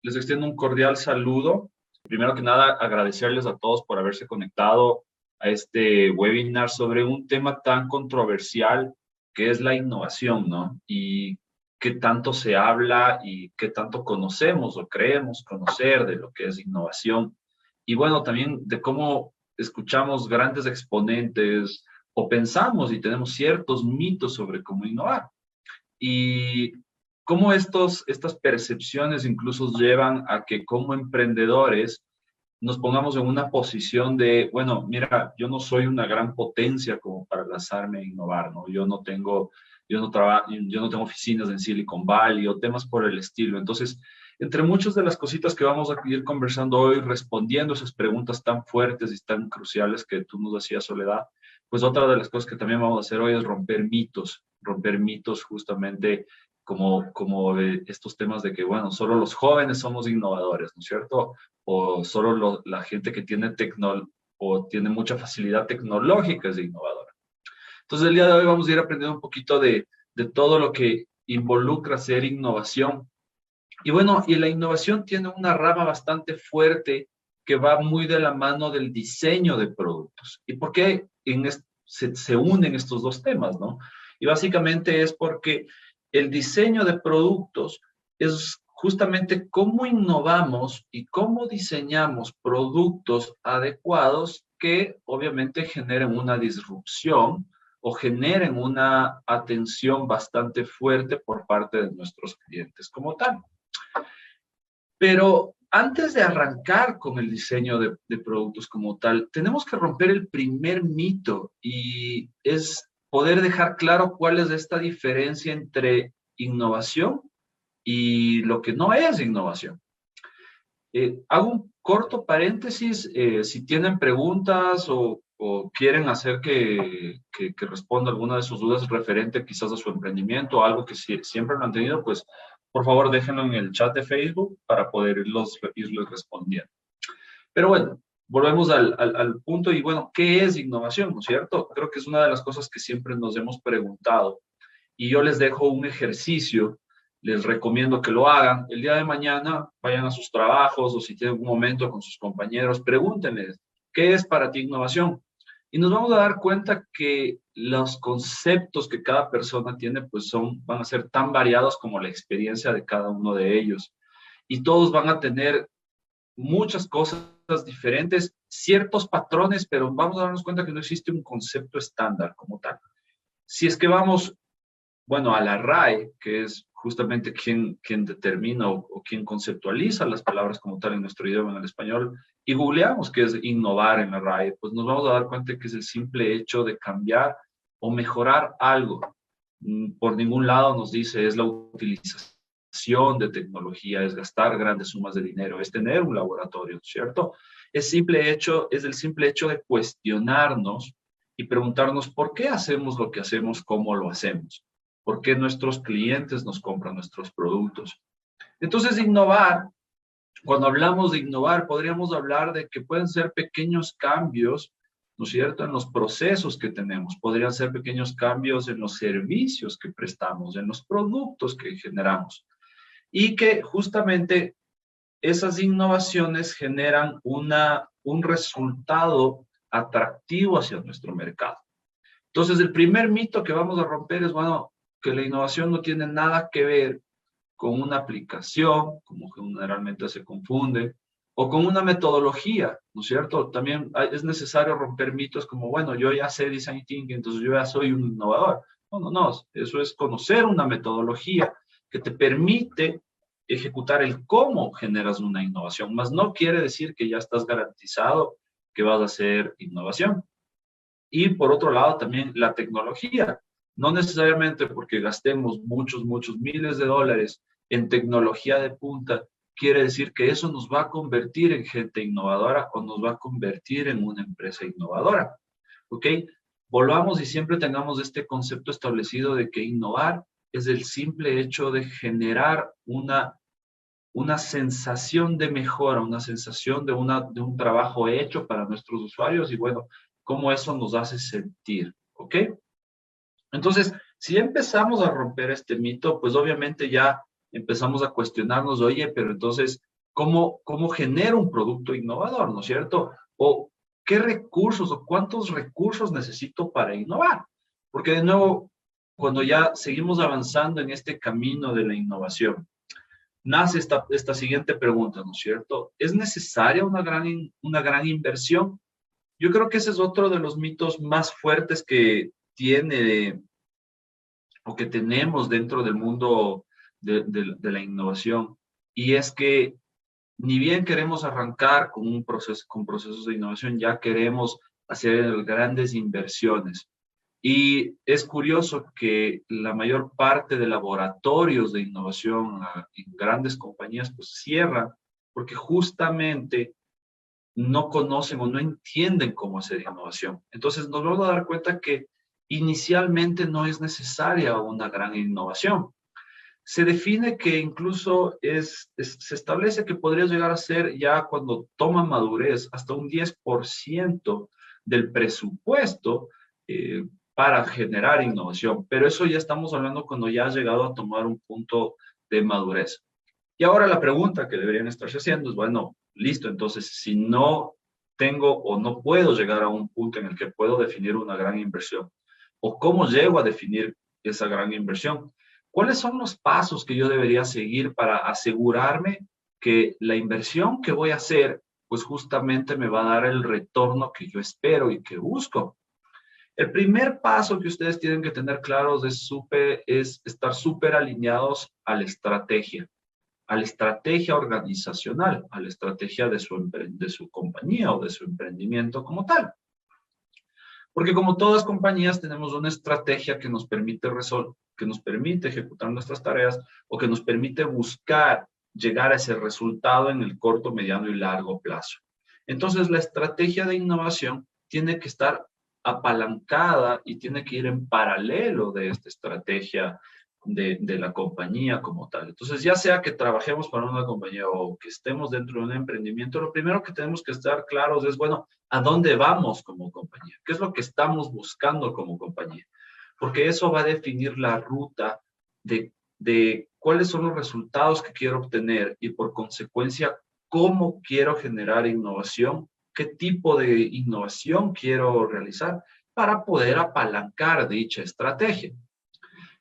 Les extiendo un cordial saludo. Primero que nada, agradecerles a todos por haberse conectado a este webinar sobre un tema tan controversial que es la innovación, ¿no? Y qué tanto se habla y qué tanto conocemos o creemos conocer de lo que es innovación. Y bueno, también de cómo escuchamos grandes exponentes o pensamos y tenemos ciertos mitos sobre cómo innovar. Y cómo estas percepciones incluso llevan a que como emprendedores nos pongamos en una posición de, bueno, mira, yo no soy una gran potencia como para lanzarme a innovar, ¿no? Yo no tengo oficinas en Silicon Valley o temas por el estilo. Entonces, entre muchas de las cositas que vamos a ir conversando hoy, respondiendo esas preguntas tan fuertes y tan cruciales que tú nos hacías, Soledad, pues otra de las cosas que también vamos a hacer hoy es romper mitos justamente como de estos temas de que, bueno, solo los jóvenes somos innovadores, ¿no es cierto? O solo la gente que tiene o tiene mucha facilidad tecnológica es innovadora. Entonces, el día de hoy vamos a ir aprendiendo un poquito de todo lo que involucra ser innovación. Y bueno, y la innovación tiene una rama bastante fuerte que va muy de la mano del diseño de productos. ¿Y por qué se unen estos dos temas, no? Y básicamente es porque el diseño de productos es justamente cómo innovamos y cómo diseñamos productos adecuados que obviamente generen una disrupción o generen una atención bastante fuerte por parte de nuestros clientes como tal. Pero antes de arrancar con el diseño de productos como tal, tenemos que romper el primer mito y es poder dejar claro cuál es esta diferencia entre innovación y lo que no es innovación. Hago un corto paréntesis, si tienen preguntas o quieren hacer que responda alguna de sus dudas referente quizás a su emprendimiento o algo que siempre lo han tenido, pues por favor déjenlo en el chat de Facebook para poder irlos respondiendo. Pero bueno, volvemos al punto y bueno, ¿qué es innovación? ¿No es cierto? Creo que es una de las cosas que siempre nos hemos preguntado. Y yo les dejo un ejercicio, les recomiendo que lo hagan. El día de mañana vayan a sus trabajos o si tienen un momento con sus compañeros, pregúntenles, ¿qué es para ti innovación? Y nos vamos a dar cuenta que los conceptos que cada persona tiene pues van a ser tan variados como la experiencia de cada uno de ellos. Y todos van a tener muchas cosas diferentes, ciertos patrones, pero vamos a darnos cuenta que no existe un concepto estándar como tal. Si es que vamos, bueno, a la RAE, que es justamente quien determina o quien conceptualiza las palabras como tal en nuestro idioma, en el español, y googleamos qué es innovar en la RAE, pues nos vamos a dar cuenta que es el simple hecho de cambiar o mejorar algo. Por ningún lado nos dice es la utilización de tecnología, es gastar grandes sumas de dinero, es tener un laboratorio, ¿cierto? Es el simple hecho de cuestionarnos y preguntarnos por qué hacemos lo que hacemos, cómo lo hacemos, por qué nuestros clientes nos compran nuestros productos. Entonces, innovar, cuando hablamos de innovar, podríamos hablar de que pueden ser pequeños cambios, ¿no es cierto?, en los procesos que tenemos, podrían ser pequeños cambios en los servicios que prestamos, en los productos que generamos, y que justamente esas innovaciones generan un resultado atractivo hacia nuestro mercado. Entonces, el primer mito que vamos a romper es, bueno, que la innovación no tiene nada que ver con una aplicación, como generalmente se confunde, o con una metodología, ¿no es cierto? También es necesario romper mitos como, bueno, yo ya sé design thinking, entonces yo ya soy un innovador. No, eso es conocer una metodología que te permite ejecutar el cómo generas una innovación, más no quiere decir que ya estás garantizado que vas a hacer innovación. Y por otro lado, también la tecnología. No necesariamente porque gastemos muchos miles de dólares en tecnología de punta, quiere decir que eso nos va a convertir en gente innovadora o nos va a convertir en una empresa innovadora. ¿Ok? Volvamos y siempre tengamos este concepto establecido de que innovar es el simple hecho de generar una sensación de mejora, una sensación de un trabajo hecho para nuestros usuarios y bueno, cómo eso nos hace sentir, ¿ok? Entonces, si empezamos a romper este mito, pues obviamente ya empezamos a cuestionarnos, oye, pero entonces, cómo genero un producto innovador, ¿no es cierto? O qué recursos o cuántos recursos necesito para innovar. Porque de nuevo, cuando ya seguimos avanzando en este camino de la innovación, nace esta siguiente pregunta, ¿no es cierto? ¿Es necesaria una gran inversión? Yo creo que ese es otro de los mitos más fuertes que tiene o que tenemos dentro del mundo de la innovación. Y es que ni bien queremos arrancar con con procesos de innovación, ya queremos hacer grandes inversiones. Y es curioso que la mayor parte de laboratorios de innovación en grandes compañías pues cierran porque justamente no conocen o no entienden cómo hacer innovación. Entonces nos vamos a dar cuenta que inicialmente no es necesaria una gran innovación. Se define que incluso se establece que podría llegar a ser ya cuando toma madurez hasta un 10% del presupuesto para generar innovación. Pero eso ya estamos hablando cuando ya ha llegado a tomar un punto de madurez. Y ahora la pregunta que deberían estarse haciendo es, bueno, listo, entonces si no tengo o no puedo llegar a un punto en el que puedo definir una gran inversión, o cómo llego a definir esa gran inversión, ¿cuáles son los pasos que yo debería seguir para asegurarme que la inversión que voy a hacer, pues justamente me va a dar el retorno que yo espero y que busco? El primer paso que ustedes tienen que tener claros es estar súper alineados a la estrategia organizacional, a la estrategia de su compañía o de su emprendimiento como tal. Porque como todas compañías tenemos una estrategia que nos permite ejecutar nuestras tareas o que nos permite buscar llegar a ese resultado en el corto, mediano y largo plazo. Entonces, la estrategia de innovación tiene que estar apalancada y tiene que ir en paralelo de esta estrategia de la compañía como tal. Entonces, ya sea que trabajemos para una compañía o que estemos dentro de un emprendimiento, lo primero que tenemos que estar claros es, bueno, ¿a dónde vamos como compañía? ¿Qué es lo que estamos buscando como compañía? Porque eso va a definir la ruta de cuáles son los resultados que quiero obtener y por consecuencia, cómo quiero generar innovación, qué tipo de innovación quiero realizar para poder apalancar dicha estrategia.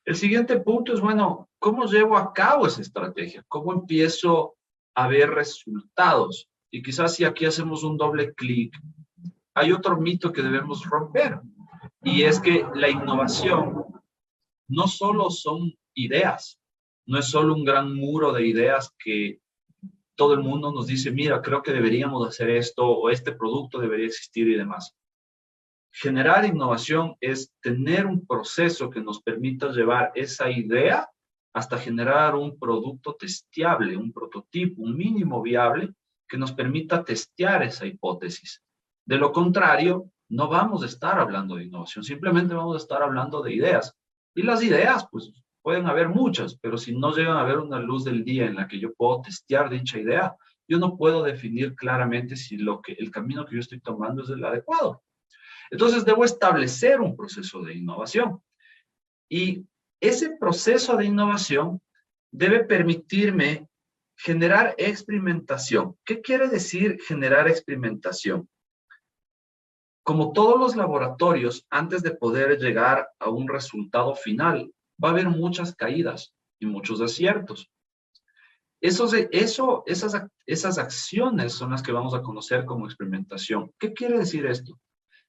El siguiente punto es, bueno, ¿cómo llevo a cabo esa estrategia? ¿Cómo empiezo a ver resultados? Y quizás si aquí hacemos un doble clic, hay otro mito que debemos romper. Y es que la innovación no solo son ideas, no es solo un gran muro de ideas que todo el mundo nos dice, mira, creo que deberíamos hacer esto o este producto debería existir y demás. Generar innovación es tener un proceso que nos permita llevar esa idea hasta generar un producto testeable, un prototipo, un mínimo viable que nos permita testear esa hipótesis. De lo contrario, no vamos a estar hablando de innovación, simplemente vamos a estar hablando de ideas. Y las ideas, pues, pueden haber muchas, pero si no llegan a ver una luz del día en la que yo puedo testear dicha idea, yo no puedo definir claramente si el camino que yo estoy tomando es el adecuado. Entonces, debo establecer un proceso de innovación. Y ese proceso de innovación debe permitirme generar experimentación. ¿Qué quiere decir generar experimentación? Como todos los laboratorios, antes de poder llegar a un resultado final, va a haber muchas caídas y muchos aciertos. Esas acciones son las que vamos a conocer como experimentación. ¿Qué quiere decir esto?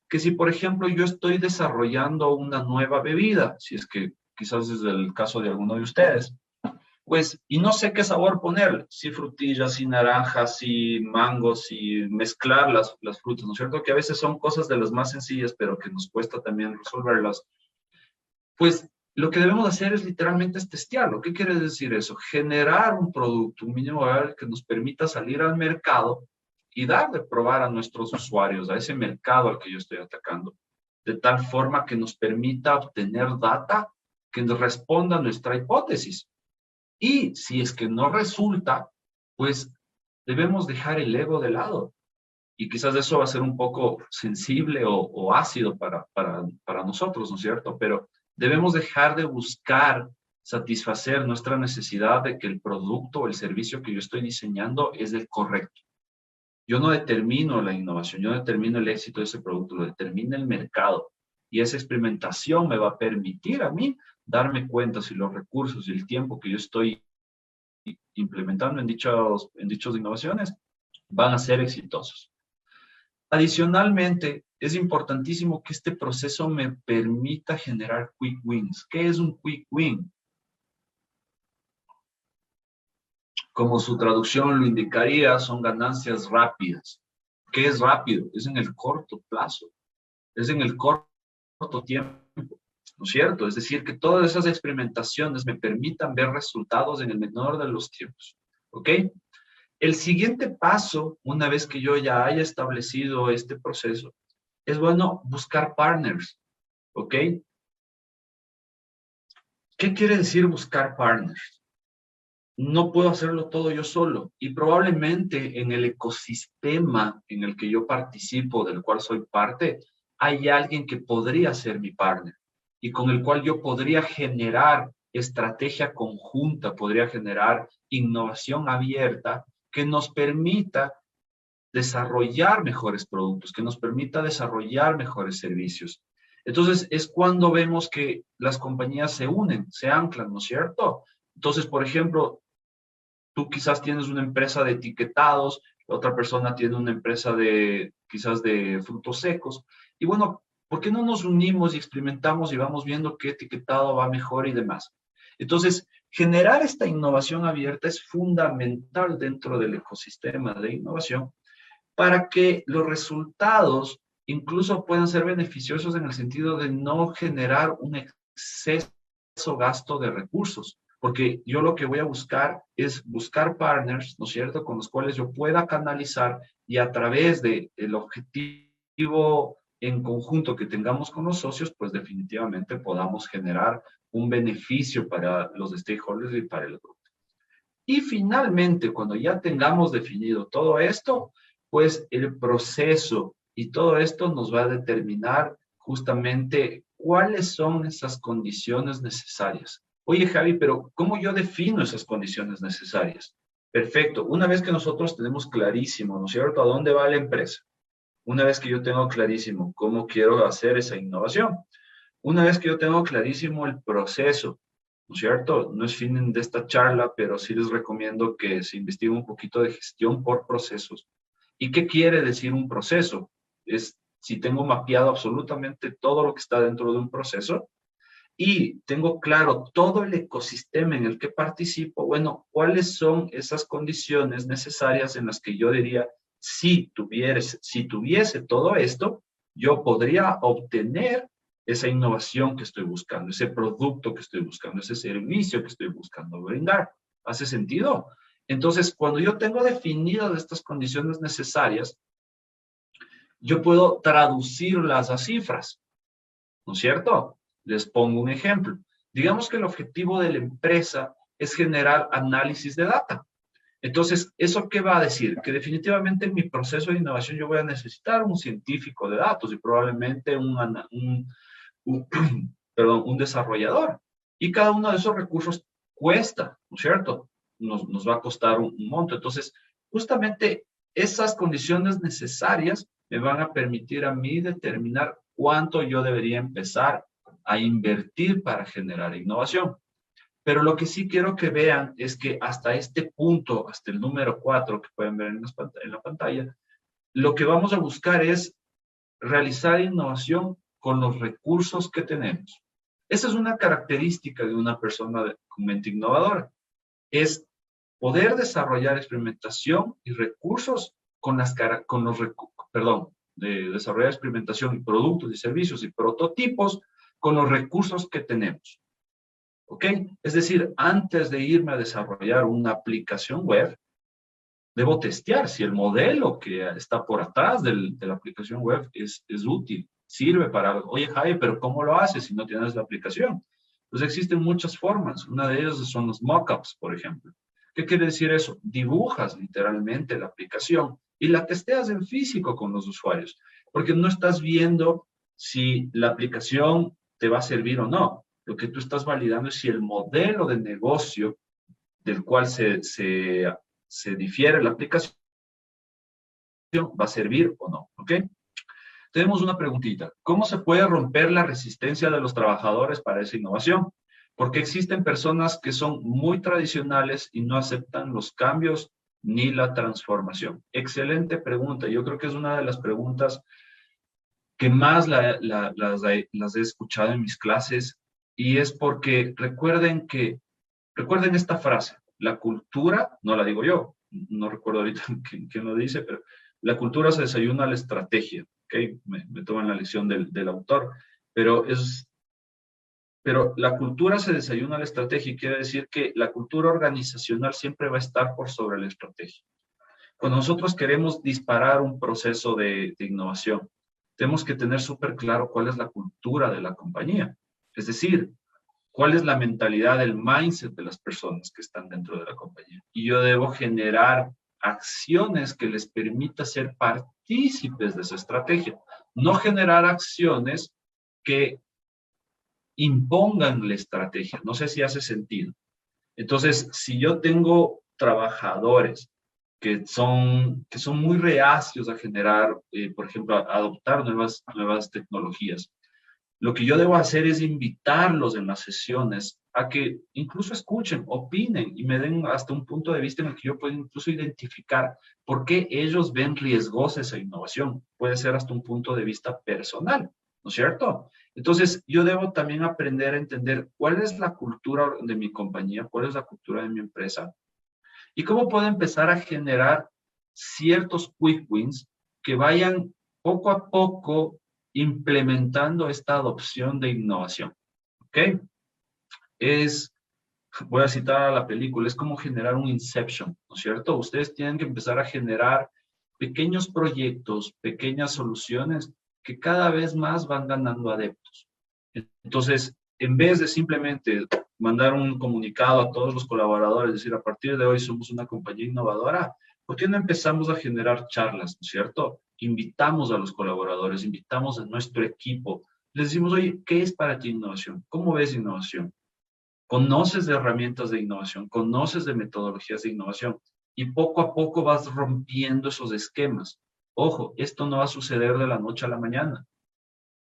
Que si, por ejemplo, yo estoy desarrollando una nueva bebida, si es que quizás es el caso de alguno de ustedes, pues, y no sé qué sabor ponerle, si frutillas, si naranjas, si mangos, si mezclar las frutas, ¿no es cierto? Que a veces son cosas de las más sencillas, pero que nos cuesta también resolverlas. Pues, lo que debemos hacer es literalmente testearlo. ¿Qué quiere decir eso? Generar un producto, un mínimo viable que nos permita salir al mercado y dar de probar a nuestros usuarios, a ese mercado al que yo estoy atacando, de tal forma que nos permita obtener data que nos responda a nuestra hipótesis. Y si es que no resulta, pues debemos dejar el ego de lado. Y quizás eso va a ser un poco sensible o ácido para nosotros, ¿no es cierto? Pero debemos dejar de buscar satisfacer nuestra necesidad de que el producto o el servicio que yo estoy diseñando es el correcto. Yo no determino la innovación, yo no determino el éxito de ese producto, lo determina el mercado. Y esa experimentación me va a permitir a mí darme cuenta si los recursos y el tiempo que yo estoy implementando en dichas innovaciones van a ser exitosos. Adicionalmente, es importantísimo que este proceso me permita generar quick wins. ¿Qué es un quick win? Como su traducción lo indicaría, son ganancias rápidas. ¿Qué es rápido? Es en el corto plazo, es en el corto tiempo, ¿no es cierto? Es decir, que todas esas experimentaciones me permitan ver resultados en el menor de los tiempos, ¿ok? El siguiente paso, una vez que yo ya haya establecido este proceso, es bueno buscar partners, ¿ok? ¿Qué quiere decir buscar partners? No puedo hacerlo todo yo solo y probablemente en el ecosistema en el que yo participo, del cual soy parte, hay alguien que podría ser mi partner y con el cual yo podría generar estrategia conjunta, podría generar innovación abierta que nos permita desarrollar mejores productos, que nos permita desarrollar mejores servicios. Entonces, es cuando vemos que las compañías se unen, se anclan, ¿no es cierto? Entonces, por ejemplo, tú quizás tienes una empresa de etiquetados, la otra persona tiene una empresa de quizás de frutos secos. Y bueno, ¿por qué no nos unimos y experimentamos y vamos viendo qué etiquetado va mejor y demás? Entonces, generar esta innovación abierta es fundamental dentro del ecosistema de innovación para que los resultados incluso puedan ser beneficiosos en el sentido de no generar un exceso gasto de recursos, porque yo lo que voy a buscar es buscar partners, ¿no es cierto?, con los cuales yo pueda canalizar y a través del objetivo en conjunto que tengamos con los socios, pues definitivamente podamos generar un beneficio para los stakeholders y para el grupo. Y finalmente, cuando ya tengamos definido todo esto, pues el proceso y todo esto nos va a determinar justamente cuáles son esas condiciones necesarias. Oye, Javi, pero ¿cómo yo defino esas condiciones necesarias? Perfecto. Una vez que nosotros tenemos clarísimo, ¿no es cierto?, a dónde va la empresa. Una vez que yo tengo clarísimo cómo quiero hacer esa innovación. Una vez que yo tengo clarísimo el proceso, ¿no es cierto? No es fin de esta charla, pero sí les recomiendo que se investigue un poquito de gestión por procesos. ¿Y qué quiere decir un proceso? Es si tengo mapeado absolutamente todo lo que está dentro de un proceso y tengo claro todo el ecosistema en el que participo, bueno, ¿cuáles son esas condiciones necesarias en las que yo diría, si tuviese todo esto, yo podría obtener esa innovación que estoy buscando, ese producto que estoy buscando, ese servicio que estoy buscando brindar? ¿Hace sentido? Entonces, cuando yo tengo definidas estas condiciones necesarias, yo puedo traducirlas a cifras, ¿no es cierto? Les pongo un ejemplo. Digamos que el objetivo de la empresa es generar análisis de data. Entonces, ¿eso qué va a decir? Que definitivamente en mi proceso de innovación yo voy a necesitar un científico de datos y probablemente un desarrollador. Y cada uno de esos recursos cuesta, ¿no es cierto? Nos va a costar un monto. Entonces, justamente esas condiciones necesarias me van a permitir a mí determinar cuánto yo debería empezar a invertir para generar innovación. Pero lo que sí quiero que vean es que hasta este punto, hasta el número 4 que pueden ver en la pantalla, lo que vamos a buscar es realizar innovación con los recursos que tenemos. Esa es una característica de una persona con mente innovadora. Es poder desarrollar experimentación y recursos desarrollar experimentación y productos y servicios y prototipos con los recursos que tenemos. ¿Ok? Es decir, antes de irme a desarrollar una aplicación web, debo testear si el modelo que está por atrás de la aplicación web es útil, sirve para algo. Oye, Javi, pero ¿cómo lo haces si no tienes la aplicación? Pues existen muchas formas. Una de ellas son los mockups, por ejemplo. ¿Qué quiere decir eso? Dibujas literalmente la aplicación y la testeas en físico con los usuarios, porque no estás viendo si la aplicación te va a servir o no. Lo que tú estás validando es si el modelo de negocio del cual se difiere la aplicación va a servir o no, ¿ok? Tenemos una preguntita. ¿Cómo se puede romper la resistencia de los trabajadores para esa innovación? Porque existen personas que son muy tradicionales y no aceptan los cambios ni la transformación. Excelente pregunta. Yo creo que es una de las preguntas que más las he escuchado en mis clases y es porque recuerden esta frase, la cultura, no la digo yo, no recuerdo ahorita quién lo dice, pero la cultura se desayuna a la estrategia, ¿ok? Me toman la lección del autor, pero pero la cultura se desayuna a la estrategia y quiere decir que la cultura organizacional siempre va a estar por sobre la estrategia. Cuando nosotros queremos disparar un proceso de innovación, tenemos que tener súper claro cuál es la cultura de la compañía. Es decir, cuál es la mentalidad, el mindset de las personas que están dentro de la compañía. Y yo debo generar acciones que les permita ser partícipes de esa estrategia. No generar acciones que impongan la estrategia. No sé si hace sentido. Entonces, si yo tengo trabajadores que son muy reacios a generar, por ejemplo, a adoptar nuevas tecnologías, lo que yo debo hacer es invitarlos en las sesiones a que incluso escuchen, opinen y me den hasta un punto de vista en el que yo pueda incluso identificar por qué ellos ven riesgosa esa innovación. Puede ser hasta un punto de vista personal, ¿no es cierto? Entonces, yo debo también aprender a entender cuál es la cultura de mi compañía, cuál es la cultura de mi empresa y cómo puedo empezar a generar ciertos quick wins que vayan poco a poco implementando esta adopción de innovación. ¿Ok? Es, voy a citar a la película, es como generar un Inception, ¿no es cierto? Ustedes tienen que empezar a generar pequeños proyectos, pequeñas soluciones que cada vez más van ganando adeptos. Entonces, en vez de simplemente mandar un comunicado a todos los colaboradores, decir, a partir de hoy somos una compañía innovadora, ¿por qué no empezamos a generar charlas, ¿no es cierto? Invitamos a los colaboradores, invitamos a nuestro equipo, les decimos, oye, ¿qué es para ti innovación? ¿Cómo ves innovación? ¿Conoces de herramientas de innovación? ¿Conoces de metodologías de innovación? Y poco a poco vas rompiendo esos esquemas. Ojo, esto no va a suceder de la noche a la mañana.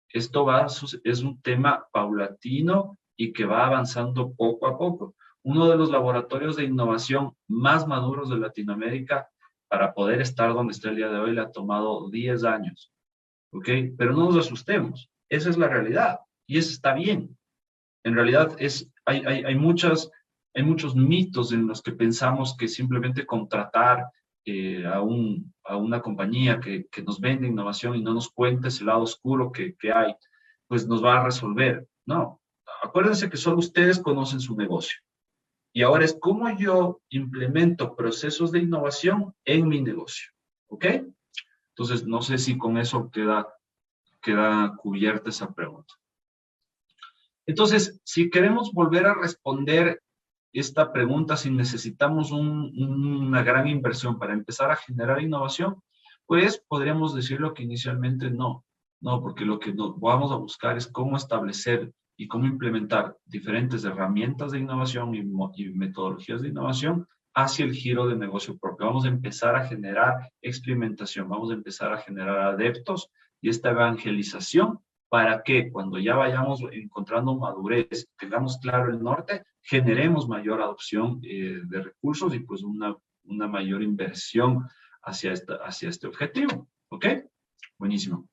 Esto es un tema paulatino y que va avanzando poco a poco. Uno de los laboratorios de innovación más maduros de Latinoamérica, para poder estar donde está el día de hoy, le ha tomado 10 años. ¿Ok? Pero no nos asustemos. Esa es la realidad. Y eso está bien. En realidad hay muchos mitos en los que pensamos que simplemente contratar a una compañía que nos vende innovación y no nos cuenta ese lado oscuro que hay, pues nos va a resolver. No, acuérdense que solo ustedes conocen su negocio. Y ahora es cómo yo implemento procesos de innovación en mi negocio. ¿Ok? Entonces, no sé si con eso queda cubierta esa pregunta. Entonces, si queremos volver a responder esta pregunta, si necesitamos una gran inversión para empezar a generar innovación, pues podríamos decirlo que inicialmente no. No, porque lo que vamos a buscar es cómo establecer y cómo implementar diferentes herramientas de innovación y metodologías de innovación hacia el giro de negocio propio. Vamos a empezar a generar experimentación, vamos a empezar a generar adeptos y esta evangelización para que cuando ya vayamos encontrando madurez, tengamos claro el norte, generemos mayor adopción de recursos y pues una mayor inversión hacia este objetivo. ¿Ok? Buenísimo.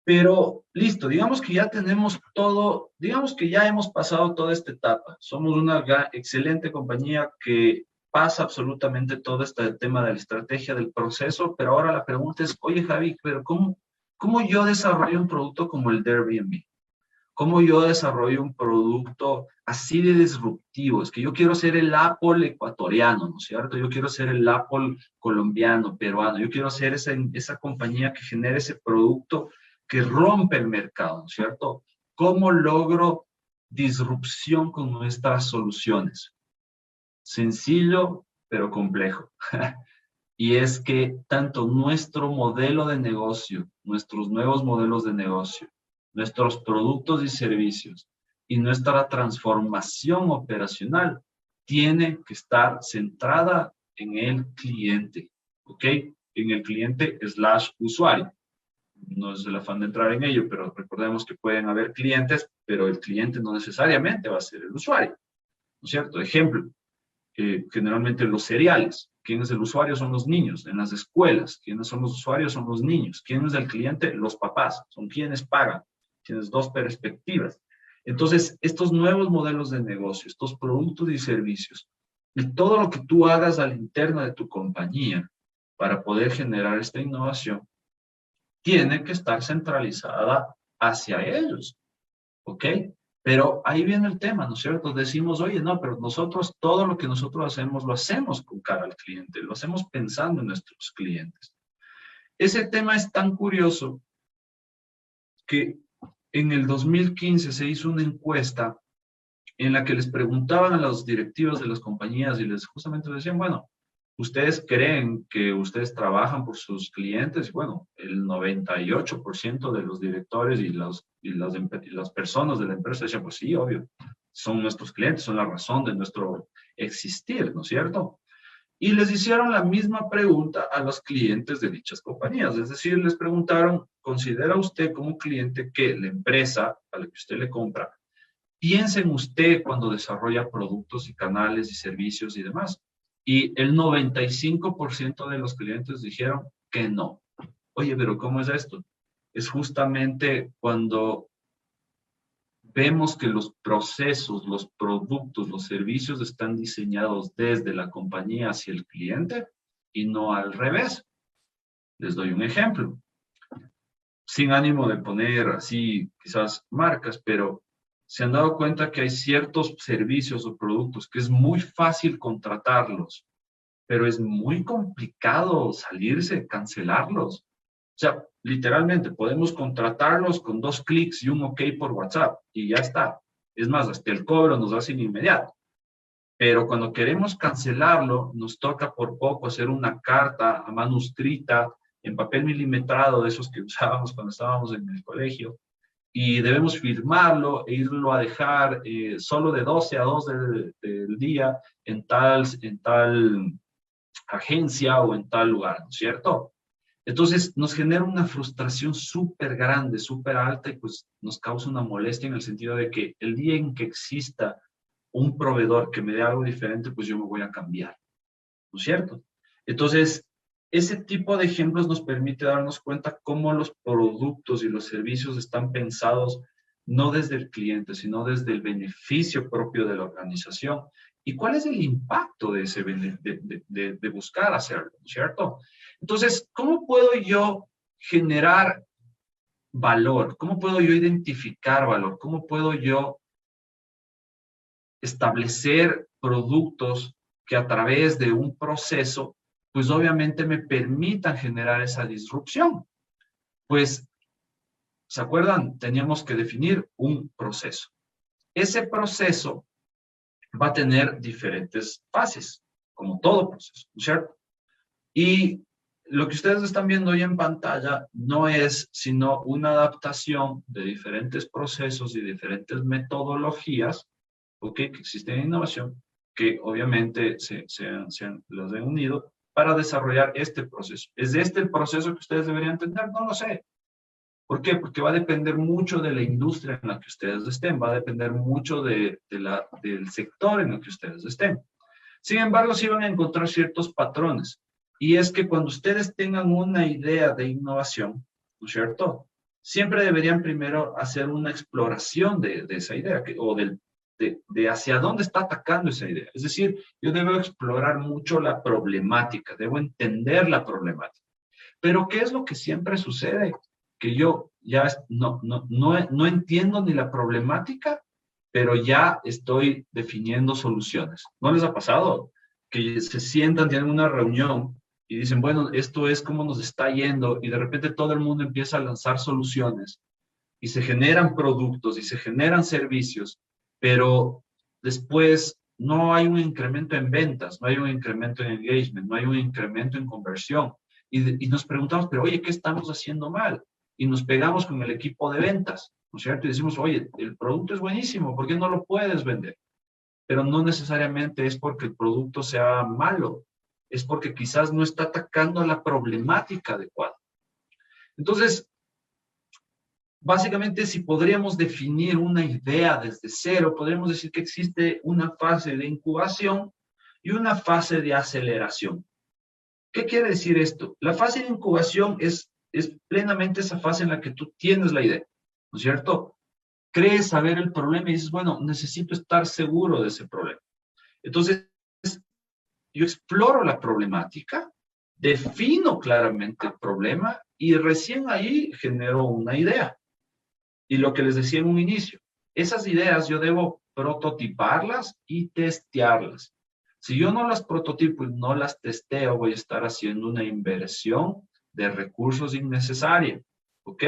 Pero listo, digamos que ya tenemos todo, digamos que ya hemos pasado toda esta etapa. Somos una excelente compañía que pasa absolutamente todo este tema de la estrategia, del proceso, pero ahora la pregunta es, oye Javi, pero ¿cómo yo desarrollo un producto como el de Airbnb? ¿Cómo yo desarrollo un producto así de disruptivo? Es que yo quiero ser el Apple ecuatoriano, ¿no es cierto? Yo quiero ser el Apple colombiano, peruano. Yo quiero ser esa compañía que genere ese producto que rompe el mercado, ¿no es cierto? ¿Cómo logro disrupción con nuestras soluciones? Sencillo, pero complejo. Y es que tanto nuestro modelo de negocio, nuestros nuevos modelos de negocio, nuestros productos y servicios y nuestra transformación operacional tiene que estar centrada en el cliente, ¿ok? En el cliente / usuario. No es el afán de entrar en ello, pero recordemos que pueden haber clientes, pero el cliente no necesariamente va a ser el usuario, ¿no es cierto? Ejemplo, generalmente los cereales. ¿Quién es el usuario? Son los niños. En las escuelas, ¿quiénes son los usuarios? Son los niños. ¿Quién es el cliente? Los papás. Son quienes pagan. Tienes dos perspectivas. Entonces, estos nuevos modelos de negocio, estos productos y servicios, y todo lo que tú hagas a la interna de tu compañía para poder generar esta innovación, tiene que estar centralizada hacia ellos, ¿ok? Pero ahí viene el tema, ¿no es cierto? Decimos, oye, no, pero nosotros, todo lo que nosotros hacemos, lo hacemos con cara al cliente, lo hacemos pensando en nuestros clientes. Ese tema es tan curioso que en el 2015 se hizo una encuesta en la que les preguntaban a los directivos de las compañías y les justamente decían, bueno, ¿ustedes creen que ustedes trabajan por sus clientes? Y bueno, el 98% de los directores y las personas de la empresa decían, pues sí, obvio, son nuestros clientes, son la razón de nuestro existir, ¿no es cierto? Y les hicieron la misma pregunta a los clientes de dichas compañías. Es decir, les preguntaron, ¿considera usted como cliente que la empresa a la que usted le compra piensa en usted cuando desarrolla productos y canales y servicios y demás? Y el 95% de los clientes dijeron que no. Oye, pero ¿cómo es esto? Es justamente cuando vemos que los procesos, los productos, los servicios están diseñados desde la compañía hacia el cliente y no al revés. Les doy un ejemplo. Sin ánimo de poner así quizás marcas, pero se han dado cuenta que hay ciertos servicios o productos que es muy fácil contratarlos, pero es muy complicado salirse, cancelarlos. O sea, literalmente podemos contratarlos con 2 clics y un OK por WhatsApp y ya está. Es más, hasta el cobro nos hacen inmediato. Pero cuando queremos cancelarlo, nos toca por poco hacer una carta a manuscrita en papel milimetrado de esos que usábamos cuando estábamos en el colegio y debemos firmarlo e irlo a dejar solo de 12 a 2 del día en tal agencia o en tal lugar, ¿no es cierto? Entonces nos genera una frustración súper grande, súper alta y pues nos causa una molestia en el sentido de que el día en que exista un proveedor que me dé algo diferente, pues yo me voy a cambiar, ¿no es cierto? Entonces, ese tipo de ejemplos nos permite darnos cuenta cómo los productos y los servicios están pensados no desde el cliente, sino desde el beneficio propio de la organización. ¿Y cuál es el impacto de, de buscar hacerlo, ¿no es cierto? Entonces, ¿cómo puedo yo generar valor? ¿Cómo puedo yo identificar valor? ¿Cómo puedo yo establecer productos que a través de un proceso, pues obviamente me permitan generar esa disrupción? Pues, ¿se acuerdan? Teníamos que definir un proceso. Ese proceso va a tener diferentes fases, como todo proceso, ¿no es cierto? Y lo que ustedes están viendo hoy en pantalla no es sino una adaptación de diferentes procesos y diferentes metodologías, ¿ok?, que existen en innovación, que obviamente los han unido para desarrollar este proceso. ¿Es este el proceso que ustedes deberían entender? No lo sé. ¿Por qué? Porque va a depender mucho de la industria en la que ustedes estén, va a depender mucho del sector en el que ustedes estén. Sin embargo, sí van a encontrar ciertos patrones. Y es que cuando ustedes tengan una idea de innovación, ¿no es cierto? Siempre deberían primero hacer una exploración de esa idea o de hacia dónde está atacando esa idea. Es decir, yo debo explorar mucho la problemática, debo entender la problemática. Pero ¿qué es lo que siempre sucede? Que yo ya no entiendo ni la problemática, pero ya estoy definiendo soluciones. ¿No les ha pasado? Que se sientan, tienen una reunión y dicen, bueno, esto es cómo nos está yendo, y de repente todo el mundo empieza a lanzar soluciones y se generan productos y se generan servicios, pero después no hay un incremento en ventas, no hay un incremento en engagement, no hay un incremento en conversión. Y nos preguntamos, pero oye, ¿qué estamos haciendo mal? Y nos pegamos con el equipo de ventas, ¿no es cierto? Y decimos, oye, el producto es buenísimo, ¿por qué no lo puedes vender? Pero no necesariamente es porque el producto sea malo, es porque quizás no está atacando a la problemática adecuada. Entonces, básicamente, si podríamos definir una idea desde cero, podríamos decir que existe una fase de incubación y una fase de aceleración. ¿Qué quiere decir esto? La fase de incubación es plenamente esa fase en la que tú tienes la idea, ¿no es cierto? Crees saber el problema y dices, bueno, necesito estar seguro de ese problema. Entonces, yo exploro la problemática, defino claramente el problema y recién ahí genero una idea. Y lo que les decía en un inicio, esas ideas yo debo prototiparlas y testearlas. Si yo no las prototipo y no las testeo, voy a estar haciendo una inversión de recursos innecesaria. ¿Ok?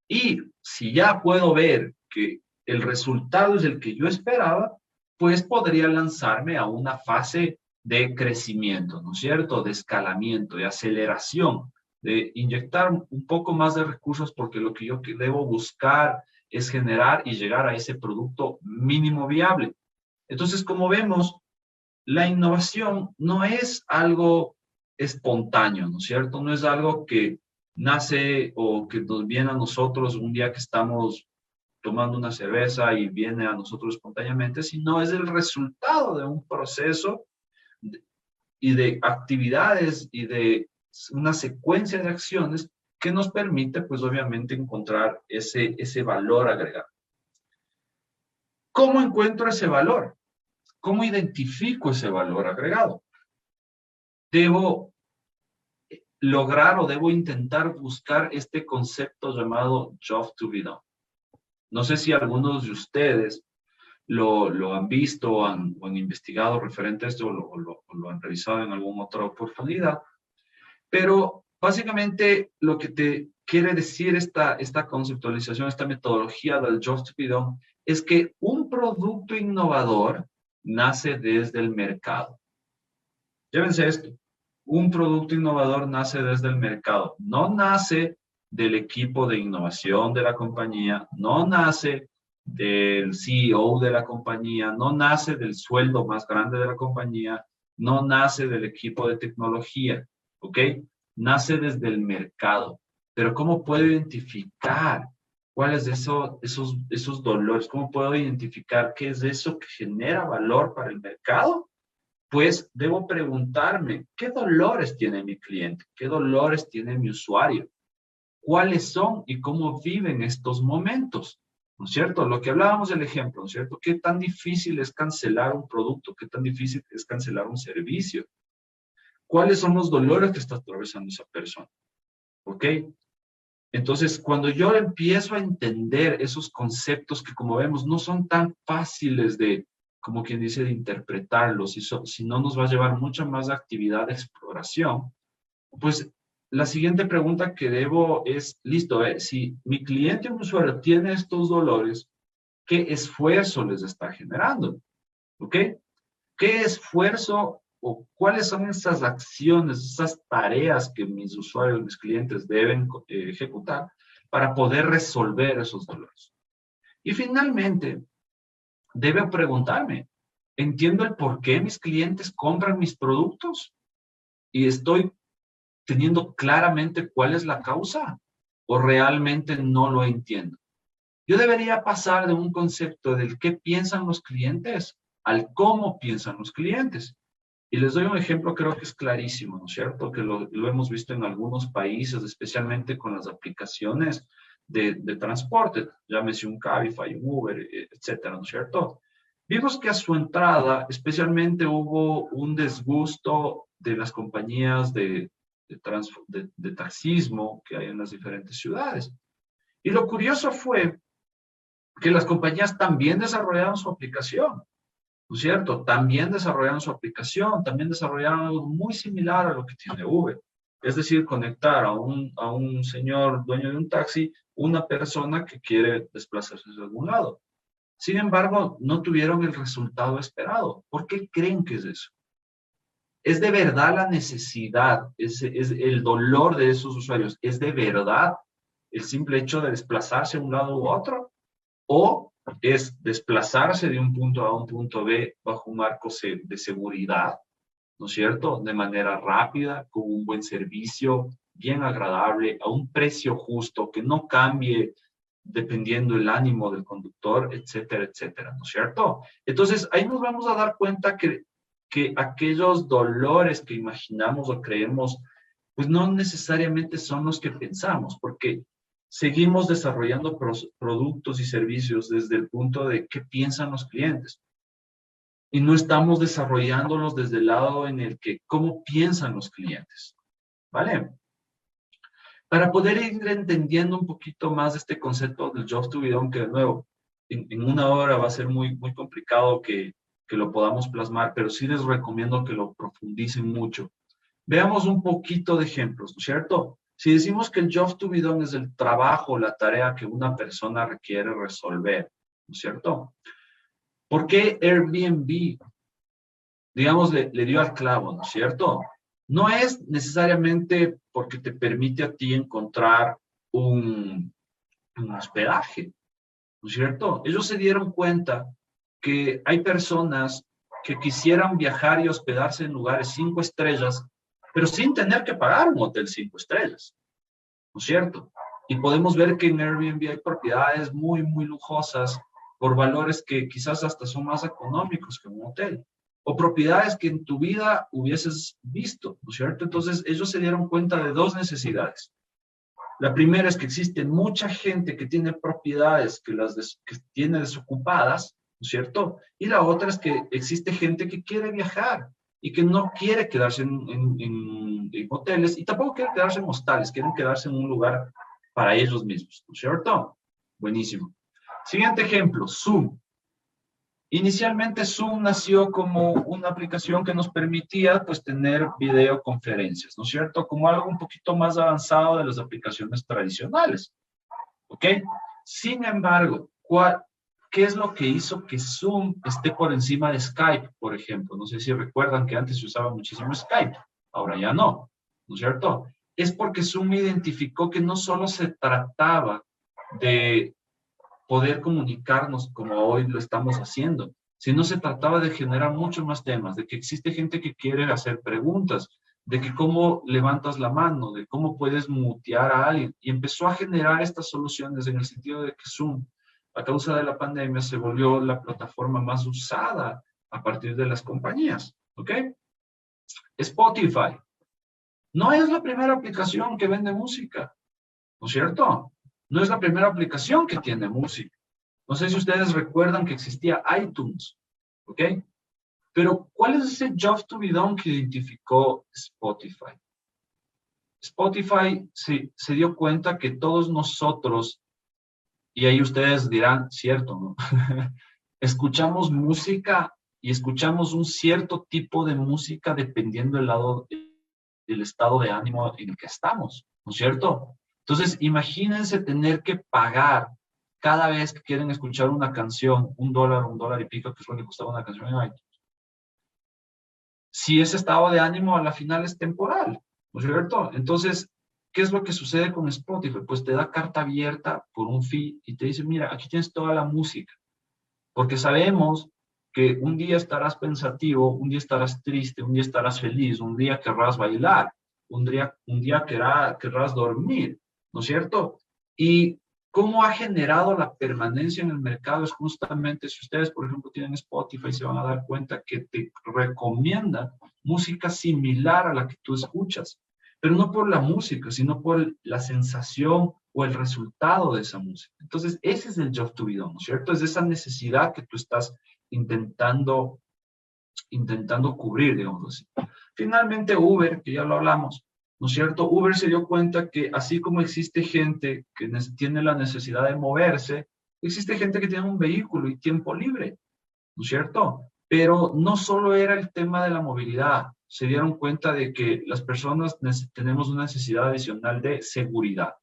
Y si ya puedo ver que el resultado es el que yo esperaba, pues podría lanzarme a una fase de crecimiento, ¿no es cierto? De escalamiento, de aceleración, de inyectar un poco más de recursos porque lo que yo debo buscar es generar y llegar a ese producto mínimo viable. Entonces, como vemos, la innovación no es algo espontáneo, ¿no es cierto? No es algo que nace o que nos viene a nosotros un día que estamos tomando una cerveza y viene a nosotros espontáneamente, sino es el resultado de un proceso y de actividades y de una secuencia de acciones que nos permite, pues obviamente, encontrar ese valor agregado. ¿Cómo encuentro ese valor? ¿Cómo identifico ese valor agregado? Debo lograr o debo intentar buscar este concepto llamado job to be done. No sé si algunos de ustedes lo han visto o han investigado referente a esto o lo han revisado en alguna otra oportunidad, pero básicamente lo que te quiere decir esta conceptualización, esta metodología del job to be done, es que un producto innovador nace desde el mercado. Llévense esto. Un producto innovador nace desde el mercado, no nace del equipo de innovación de la compañía, no nace del CEO de la compañía, no nace del sueldo más grande de la compañía, no nace del equipo de tecnología, ¿ok? Nace desde el mercado. Pero ¿cómo puedo identificar cuáles de esos dolores? ¿Cómo puedo identificar qué es eso que genera valor para el mercado? Pues debo preguntarme, ¿qué dolores tiene mi cliente? ¿Qué dolores tiene mi usuario? ¿Cuáles son y cómo viven estos momentos? ¿No es cierto? Lo que hablábamos del ejemplo, ¿no es cierto? ¿Qué tan difícil es cancelar un producto? ¿Qué tan difícil es cancelar un servicio? ¿Cuáles son los dolores que está atravesando esa persona? ¿Ok? Entonces, cuando yo empiezo a entender esos conceptos que, como vemos, no son tan fáciles de, como quien dice, de interpretarlos, si no nos va a llevar mucha más actividad de exploración, pues la siguiente pregunta que debo es, listo, si mi cliente o usuario tiene estos dolores, ¿qué esfuerzo les está generando? ¿Ok? ¿Qué esfuerzo o cuáles son esas acciones, esas tareas que mis usuarios, mis clientes deben ejecutar para poder resolver esos dolores? Y finalmente, debo preguntarme, ¿entiendo el por qué mis clientes compran mis productos? ¿Y estoy teniendo claramente cuál es la causa? ¿O realmente no lo entiendo? Yo debería pasar de un concepto del qué piensan los clientes al cómo piensan los clientes. Y les doy un ejemplo, creo que es clarísimo, ¿no es cierto? Que lo hemos visto en algunos países, especialmente con las aplicaciones de transporte, llámese un Cabify, un Uber, etcétera, ¿no es cierto? Vimos que a su entrada, especialmente hubo un desgusto de las compañías de taxismo que hay en las diferentes ciudades. Y lo curioso fue que las compañías también desarrollaron su aplicación, ¿no es cierto? También desarrollaron su aplicación, también desarrollaron algo muy similar a lo que tiene Uber. Es decir, conectar a un señor dueño de un taxi, una persona que quiere desplazarse de algún lado. Sin embargo, no tuvieron el resultado esperado. ¿Por qué creen que es eso? ¿Es de verdad la necesidad, es el dolor de esos usuarios? ¿Es de verdad el simple hecho de desplazarse a un lado u otro, o es desplazarse de un punto A un punto B bajo un marco de seguridad, ¿no es cierto? De manera rápida, con un buen servicio, bien agradable, a un precio justo, que no cambie dependiendo el ánimo del conductor, etcétera, etcétera, ¿no es cierto? Entonces, ahí nos vamos a dar cuenta que aquellos dolores que imaginamos o creemos, pues no necesariamente son los que pensamos, porque seguimos desarrollando productos y servicios desde el punto de qué piensan los clientes. Y no estamos desarrollándolos desde el lado en el que cómo piensan los clientes. ¿Vale? Para poder ir entendiendo un poquito más este concepto del job to be done, que de nuevo, en una hora va a ser muy, muy complicado que lo podamos plasmar, pero sí les recomiendo que lo profundicen mucho. Veamos un poquito de ejemplos, ¿no es cierto? Si decimos que el job to be done es el trabajo, la tarea que una persona requiere resolver, ¿no es cierto? ¿Por qué Airbnb, digamos, le dio al clavo, ¿no es cierto? No es necesariamente porque te permite a ti encontrar un hospedaje, ¿no es cierto? Ellos se dieron cuenta que hay personas que quisieran viajar y hospedarse en lugares 5 estrellas, pero sin tener que pagar un hotel 5 estrellas, ¿no es cierto? Y podemos ver que en Airbnb hay propiedades muy, muy lujosas por valores que quizás hasta son más económicos que un hotel, o propiedades que en tu vida hubieses visto, ¿no es cierto? Entonces ellos se dieron cuenta de dos necesidades. La primera es que existe mucha gente que tiene propiedades que tiene desocupadas, ¿no es cierto? Y la otra es que existe gente que quiere viajar y que no quiere quedarse en hoteles y tampoco quiere quedarse en hostales, quieren quedarse en un lugar para ellos mismos, ¿no es cierto? Buenísimo. Siguiente ejemplo, Zoom. Inicialmente Zoom nació como una aplicación que nos permitía pues tener videoconferencias, ¿no es cierto? Como algo un poquito más avanzado de las aplicaciones tradicionales, ¿ok? Sin embargo, ¿qué es lo que hizo que Zoom esté por encima de Skype, por ejemplo? No sé si recuerdan que antes se usaba muchísimo Skype, ahora ya no, ¿no es cierto? Es porque Zoom identificó que no solo se trataba de poder comunicarnos como hoy lo estamos haciendo, sino se trataba de generar muchos más temas, de que existe gente que quiere hacer preguntas, de que cómo levantas la mano, de cómo puedes mutear a alguien, y empezó a generar estas soluciones en el sentido de que Zoom, a causa de la pandemia, se volvió la plataforma más usada a partir de las compañías, ¿ok? Spotify. No es la primera aplicación que vende música, ¿no es cierto? No es la primera aplicación que tiene música. No sé si ustedes recuerdan que existía iTunes, ¿ok? Pero, ¿cuál es ese job to be done que identificó Spotify? Spotify se dio cuenta que todos nosotros, y ahí ustedes dirán, cierto, ¿no? Escuchamos música y escuchamos un cierto tipo de música dependiendo del estado de ánimo en el que estamos, ¿no es cierto? Entonces, imagínense tener que pagar cada vez que quieren escuchar una canción, un dólar y pico, que es lo que costaba una canción en iTunes. Si ese estado de ánimo a la final es temporal, ¿no es cierto? Entonces, ¿qué es lo que sucede con Spotify? Pues te da carta abierta por un fee y te dice, mira, aquí tienes toda la música, porque sabemos que un día estarás pensativo, un día estarás triste, un día estarás feliz, un día querrás bailar, un día querrás dormir, ¿no es cierto? Y cómo ha generado la permanencia en el mercado es justamente, si ustedes, por ejemplo, tienen Spotify, se van a dar cuenta que te recomienda música similar a la que tú escuchas, pero no por la música, sino por la sensación o el resultado de esa música. Entonces, ese es el job to be done, ¿no es cierto? Es esa necesidad que tú estás intentando cubrir, digamos así. Finalmente, Uber, que ya lo hablamos, ¿no es cierto? Uber se dio cuenta que así como existe gente que tiene la necesidad de moverse, existe gente que tiene un vehículo y tiempo libre, ¿no es cierto? Pero no solo era el tema de la movilidad, se dieron cuenta de que las personas tenemos una necesidad adicional de seguridad,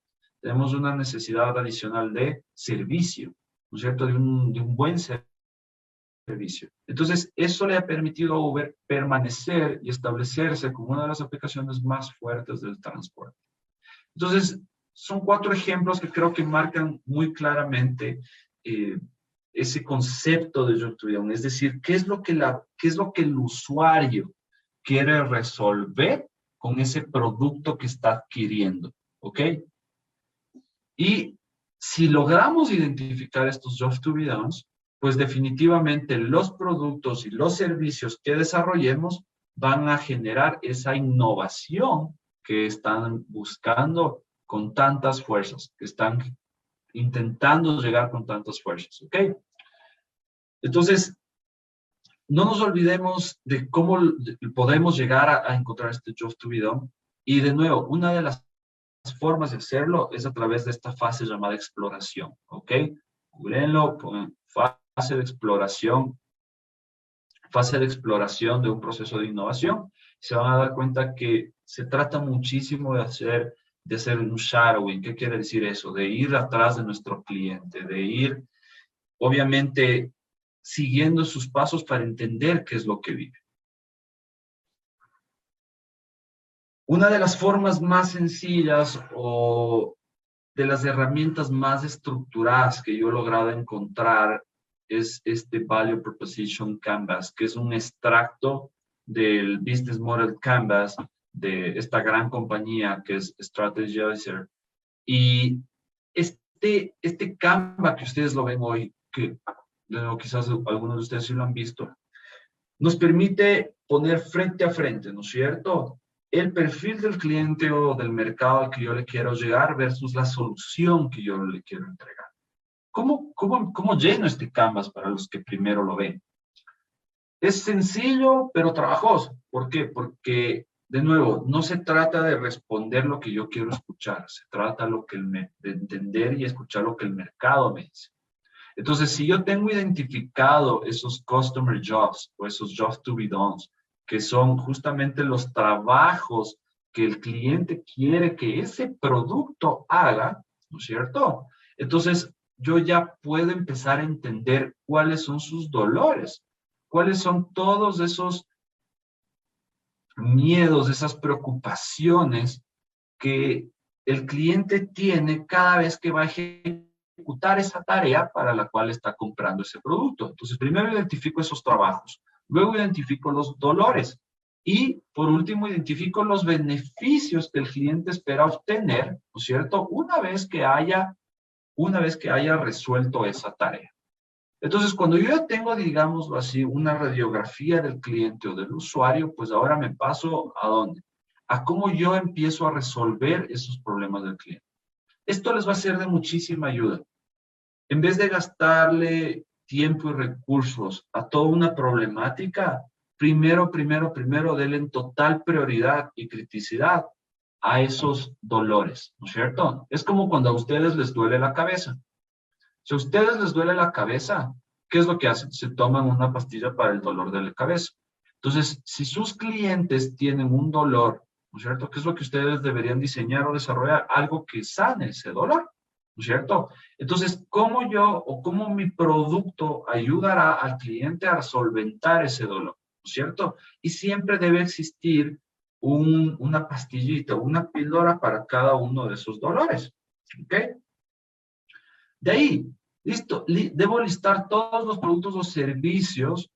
tenemos una necesidad adicional de servicio, ¿no es cierto? De un buen servicio. Entonces, eso le ha permitido a Uber permanecer y establecerse como una de las aplicaciones más fuertes del transporte. Entonces, son 4 ejemplos que creo que marcan muy claramente ese concepto de Job to be done. Es decir, qué es lo que el usuario quiere resolver con ese producto que está adquiriendo. ¿Ok? Y si logramos identificar estos Job to be done, pues definitivamente los productos y los servicios que desarrollemos van a generar esa innovación que están buscando con tantas fuerzas, que están intentando llegar con tantas fuerzas, ¿ok? Entonces, no nos olvidemos de cómo podemos llegar a encontrar este job to be done. Y de nuevo, una de las formas de hacerlo es a través de esta fase llamada exploración, ¿ok? Cúbrenlo, pongan fase de exploración de un proceso de innovación. Se van a dar cuenta que se trata muchísimo de hacer un shadowing. ¿Qué quiere decir eso? De ir atrás de nuestro cliente, de ir, obviamente, siguiendo sus pasos para entender qué es lo que vive. Una de las formas más sencillas o de las herramientas más estructuradas que yo he logrado encontrar es este Value Proposition Canvas, que es un extracto del Business Model Canvas de esta gran compañía que es Strategizer. Y este Canvas que ustedes lo ven hoy, que quizás algunos de ustedes sí lo han visto, nos permite poner frente a frente, ¿no es cierto?, el perfil del cliente o del mercado al que yo le quiero llegar versus la solución que yo le quiero entregar. ¿Cómo lleno este Canvas para los que primero lo ven? Es sencillo, pero trabajoso. ¿Por qué? Porque, de nuevo, no se trata de responder lo que yo quiero escuchar, se trata de entender y escuchar lo que el mercado me dice. Entonces, si yo tengo identificado esos customer jobs o esos jobs to be done, que son justamente los trabajos que el cliente quiere que ese producto haga, ¿no es cierto? Entonces, yo ya puedo empezar a entender cuáles son sus dolores, cuáles son todos esos miedos, esas preocupaciones que el cliente tiene cada vez que va a ejecutar esa tarea para la cual está comprando ese producto. Entonces, primero identifico esos trabajos, luego identifico los dolores y, por último, identifico los beneficios que el cliente espera obtener, ¿no es cierto?, una vez que haya resuelto esa tarea. Entonces, cuando yo ya tengo, digámoslo así, una radiografía del cliente o del usuario, pues ahora me paso ¿a dónde? A cómo yo empiezo a resolver esos problemas del cliente. Esto les va a ser de muchísima ayuda. En vez de gastarle tiempo y recursos a toda una problemática, primero, denle en total prioridad y criticidad a esos dolores, ¿no es cierto? Es como cuando a ustedes les duele la cabeza. Si a ustedes les duele la cabeza, ¿qué es lo que hacen? Se toman una pastilla para el dolor de la cabeza. Entonces, si sus clientes tienen un dolor, ¿no es cierto? ¿Qué es lo que ustedes deberían diseñar o desarrollar? Algo que sane ese dolor, ¿no es cierto? Entonces, ¿cómo yo o cómo mi producto ayudará al cliente a solventar ese dolor? ¿No es cierto? Y siempre debe existir una pastillita, una píldora para cada uno de esos dolores, ¿ok? De ahí, listo, debo listar todos los productos o servicios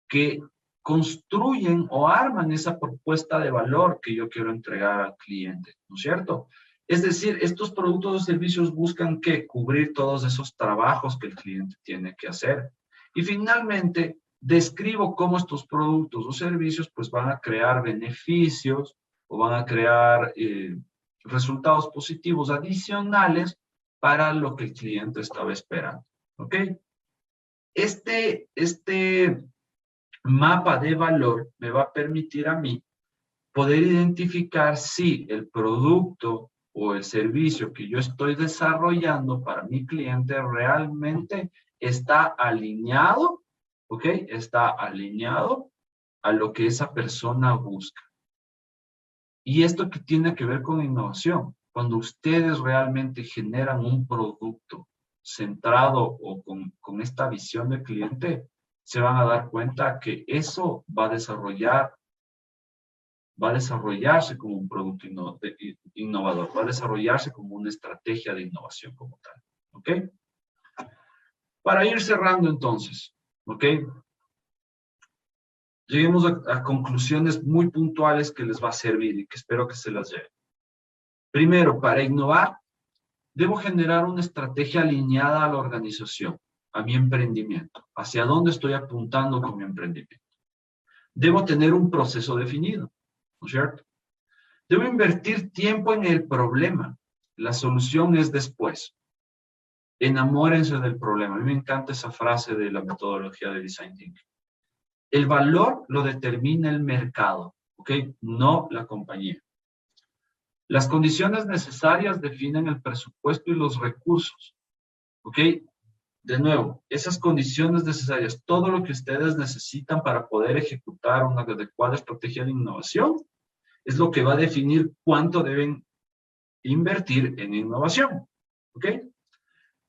que construyen o arman esa propuesta de valor que yo quiero entregar al cliente, ¿no es cierto? Es decir, estos productos o servicios buscan que cubrir todos esos trabajos que el cliente tiene que hacer. Y finalmente, describo cómo estos productos o servicios pues van a crear beneficios o van a crear resultados positivos adicionales para lo que el cliente estaba esperando. ¿Ok? Este mapa de valor me va a permitir a mí poder identificar si el producto o el servicio que yo estoy desarrollando para mi cliente realmente está alineado, ¿ok? Está alineado a lo que esa persona busca. Y esto que tiene que ver con innovación. Cuando ustedes realmente generan un producto centrado o con esta visión del cliente, se van a dar cuenta que eso va a desarrollar va a desarrollarse como un producto innovador, va a desarrollarse como una estrategia de innovación como tal. ¿Ok? Para ir cerrando entonces, ¿ok? Lleguemos a conclusiones muy puntuales que les va a servir y que espero que se las lleven. Primero, para innovar, debo generar una estrategia alineada a la organización, a mi emprendimiento, hacia dónde estoy apuntando con mi emprendimiento. Debo tener un proceso definido, ¿no es cierto? Debo invertir tiempo en el problema. La solución es después. Enamórense del problema. A mí me encanta esa frase de la metodología de Design Thinking. El valor lo determina el mercado, ¿ok? No la compañía. Las condiciones necesarias definen el presupuesto y los recursos, ¿ok? De nuevo, esas condiciones necesarias, todo lo que ustedes necesitan para poder ejecutar una adecuada estrategia de innovación, es lo que va a definir cuánto deben invertir en innovación, ¿ok?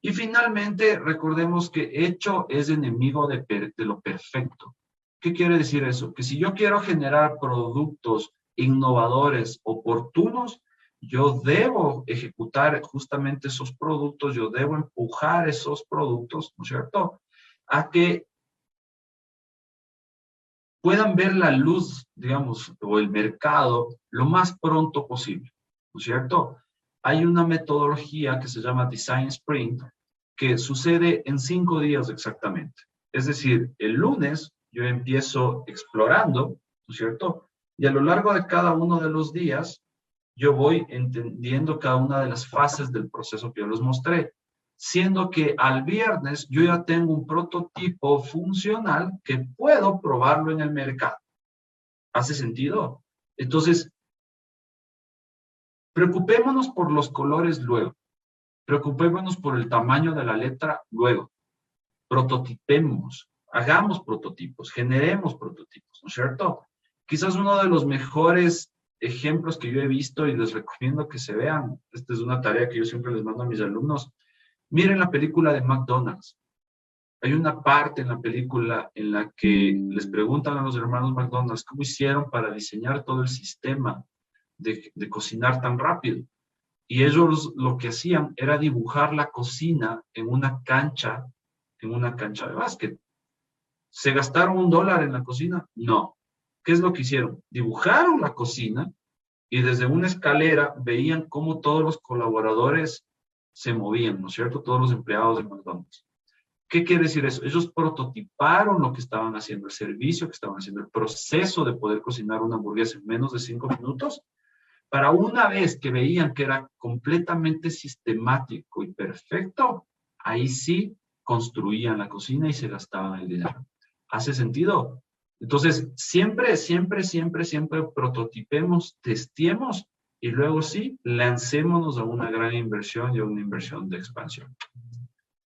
Y finalmente, recordemos que hecho es enemigo de lo perfecto. ¿Qué quiere decir eso? Que si yo quiero generar productos innovadores, oportunos, yo debo ejecutar justamente esos productos, yo debo empujar esos productos, ¿no es cierto?, a que puedan ver la luz, digamos, o el mercado lo más pronto posible, ¿no es cierto? Hay una metodología que se llama Design Sprint, que sucede en 5 días exactamente. Es decir, el lunes yo empiezo explorando, ¿no es cierto? Y a lo largo de cada uno de los días, yo voy entendiendo cada una de las fases del proceso que yo les mostré, siendo que al viernes yo ya tengo un prototipo funcional que puedo probarlo en el mercado. ¿Hace sentido? Entonces, preocupémonos por los colores luego. Preocupémonos por el tamaño de la letra luego. Prototipemos, hagamos prototipos, generemos prototipos, ¿no es cierto? Quizás uno de los mejores ejemplos que yo he visto y les recomiendo que se vean, esta es una tarea que yo siempre les mando a mis alumnos, miren la película de McDonald's. Hay una parte en la película en la que les preguntan a los hermanos McDonald's cómo hicieron para diseñar todo el sistema de cocinar tan rápido. Y ellos lo que hacían era dibujar la cocina en una cancha de básquet. ¿Se gastaron $1 en la cocina? No. ¿Qué es lo que hicieron? Dibujaron la cocina y desde una escalera veían cómo todos los colaboradores se movían, ¿no es cierto? Todos los empleados de McDonald's. ¿Qué quiere decir eso? Ellos prototiparon lo que estaban haciendo, el servicio que estaban haciendo, el proceso de poder cocinar una hamburguesa en menos de 5 minutos, para una vez que veían que era completamente sistemático y perfecto, ahí sí construían la cocina y se gastaban el dinero. ¿Hace sentido? Entonces, siempre prototipemos, testiemos y luego sí, lancémonos a una gran inversión y a una inversión de expansión.